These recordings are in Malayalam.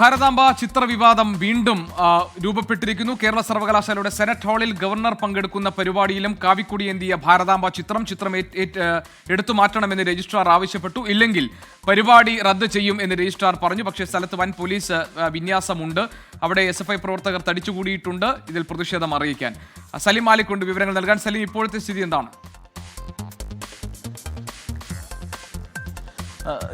ഭാരതാംബ ചിത്രവിവാദം വീണ്ടും രൂപപ്പെട്ടിരിക്കുന്നു. കേരള സർവകലാശാലയുടെ സെനറ്റ് ഹാളിൽ ഗവർണർ പങ്കെടുക്കുന്ന പരിപാടിയിലും കാവിക്കൊടിയേന്തിയ ഭാരതാംബ ചിത്രം എടുത്തു മാറ്റണമെന്ന് രജിസ്ട്രാർ ആവശ്യപ്പെട്ടു. ഇല്ലെങ്കിൽ പരിപാടി റദ്ദ് ചെയ്യും എന്ന് രജിസ്ട്രാർ പറഞ്ഞു. പക്ഷേ സ്ഥലത്ത് വൻ പോലീസ് വിന്യാസമുണ്ട്. അവിടെ SFI പ്രവർത്തകർ തടിച്ചുകൂടിയിട്ടുണ്ട്. ഇതിൽ പ്രതിഷേധം അറിയിക്കാൻ സലീം മാലിക് കൊണ്ട് വിവരങ്ങൾ നൽകാൻ. സലീം, ഇപ്പോഴത്തെ സ്ഥിതി എന്താണ്?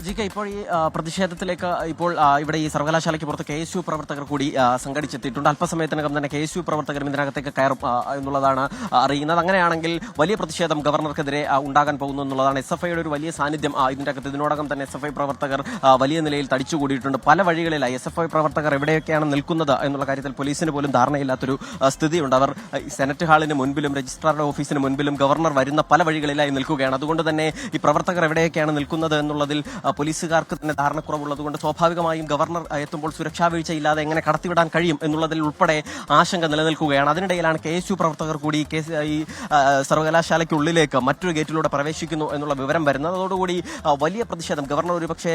GK, ഇപ്പോൾ ഈ പ്രതിഷേധത്തിലേക്ക് ഇപ്പോൾ ഇവിടെ ഈ സർവകലാശാലയ്ക്ക് പുറത്ത് KSU പ്രവർത്തകർ കൂടി സംഘടിച്ചെത്തിയിട്ടുണ്ട്. അല്പസമയത്തിനകം തന്നെ KSU പ്രവർത്തകരും ഇതിനകത്തേക്ക് കയറും എന്നുള്ളതാണ് അറിയുന്നത്. അങ്ങനെയാണെങ്കിൽ വലിയ പ്രതിഷേധം ഗവർണർക്കെതിരെ ഉണ്ടാകാൻ പോകുന്നു എന്നുള്ളതാണ്. SFIയുടെ ഒരു വലിയ സാന്നിധ്യം ഇതിൻ്റെ അകത്ത് ഇതിനോടകം തന്നെ SFI പ്രവർത്തകർ വലിയ നിലയിൽ തടിച്ചുകൂടിയിട്ടുണ്ട്. പല വഴികളിലായി SFI പ്രവർത്തകർ എവിടെയൊക്കെയാണ് നിൽക്കുന്നത് എന്നുള്ള കാര്യത്തിൽ പോലീസിന് പോലും ധാരണയില്ലാത്തൊരു സ്ഥിതിയുണ്ട്. അവർ സെനറ്റ് ഹാളിന് മുൻപിലും രജിസ്ട്രാറുടെ ഓഫീസിന് മുൻപിലും ഗവർണർ വരുന്ന പല വഴികളിലായി നിൽക്കുകയാണ്. അതുകൊണ്ട് തന്നെ ഈ പ്രവർത്തകർ എവിടെയൊക്കെയാണ് നിൽക്കുന്നത് എന്നുള്ളതിൽ പോലീസുകാർക്ക് തന്നെ ധാരണക്കുറവുള്ളതുകൊണ്ട് സ്വാഭാവികമായും ഗവർണർ എത്തുമ്പോൾ സുരക്ഷാ വീഴ്ചയില്ലാതെ എങ്ങനെ കടത്തിവിടാൻ കഴിയും എന്നുള്ളതിൽ ഉൾപ്പെടെ ആശങ്ക നിലനിൽക്കുകയാണ്. അതിനിടയിലാണ് KSU പ്രവർത്തകർ കൂടി ഈ സർവകലാശാലയ്ക്കുള്ളിലേക്ക് മറ്റൊരു ഗേറ്റിലൂടെ പ്രവേശിക്കുന്നു എന്നുള്ള വിവരം വരുന്നത്. അതോടുകൂടി വലിയ പ്രതിഷേധം ഗവർണർ ഒരുപക്ഷേ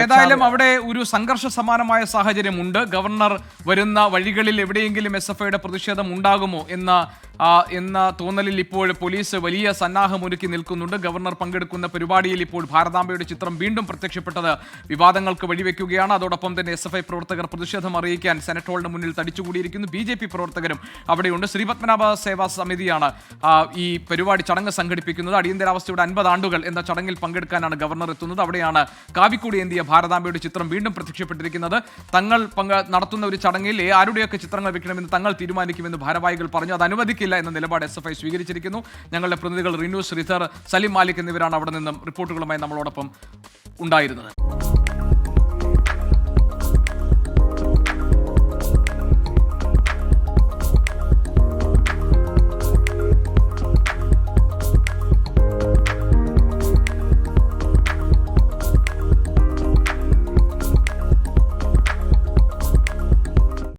ഏതായാലും അവിടെ ഒരു സംഘർഷ സമാനമായ സാഹചര്യമുണ്ട്. ഗവർണർ വരുന്ന വഴികളിൽ എവിടെയെങ്കിലും SFIയുടെ പ്രതിഷേധം ഉണ്ടാകുമോ എന്ന തോന്നലിൽ ഇപ്പോൾ പോലീസ് വലിയ സന്നാഹമൊരുക്കി നിൽക്കുന്നുണ്ട്. ഗവർണർ പങ്കെടുക്കുന്ന പരിപാടിയിൽ ഇപ്പോൾ ഭാരതാംബയുടെ ചിത്രം വീണ്ടും പ്രത്യക്ഷപ്പെട്ടത് വിവാദങ്ങൾക്ക് വഴിവെക്കുകയാണ്. അതോടൊപ്പം തന്നെ SFI പ്രവർത്തകർ പ്രതിഷേധം അറിയിക്കാൻ സെനറ്റ് ഹാളിന് മുന്നിൽ തടിച്ചുകൂടിയിരിക്കുന്നു. BJP പ്രവർത്തകരും അവിടെയുണ്ട്. ശ്രീപത്മനാഭ സേവാ സമിതിയാണ് ഈ പരിപാടി ചടങ്ങ് സംഘടിപ്പിക്കുന്നത്. അടിയന്തരാവസ്ഥയുടെ 50 ആണ്ടുകൾ എന്ന ചടങ്ങിൽ പങ്കെടുക്കാനാണ് ഗവർണർ എത്തുന്നത്. അവിടെയാണ് കാവിക്കൊടിയേന്തിയ ഭാരതാംബയുടെ ചിത്രം വീണ്ടും പ്രത്യക്ഷപ്പെട്ടിരിക്കുന്നത്. തങ്ങൾ നടത്തുന്ന ഒരു ചടങ്ങിൽ ആരുടെയൊക്കെ ചിത്രങ്ങൾ വെക്കണമെന്ന് തങ്ങൾ തീരുമാനിക്കുമെന്ന് ഭാരവാഹികൾ പറഞ്ഞു. അത് അനുവദിക്കില്ല എന്ന നിലപാട് SFI സ്വീകരിച്ചിരിക്കുന്നു. ഞങ്ങളുടെ പ്രതിനിധികൾ റിനു, ശ്രീധർ, സലീം മാലിക് എന്നിവരാണ് അവിടെ നിന്നും റിപ്പോർട്ടുകളുമായി നമ്മളോടൊപ്പം ഉണ്ടായിരുന്നത്.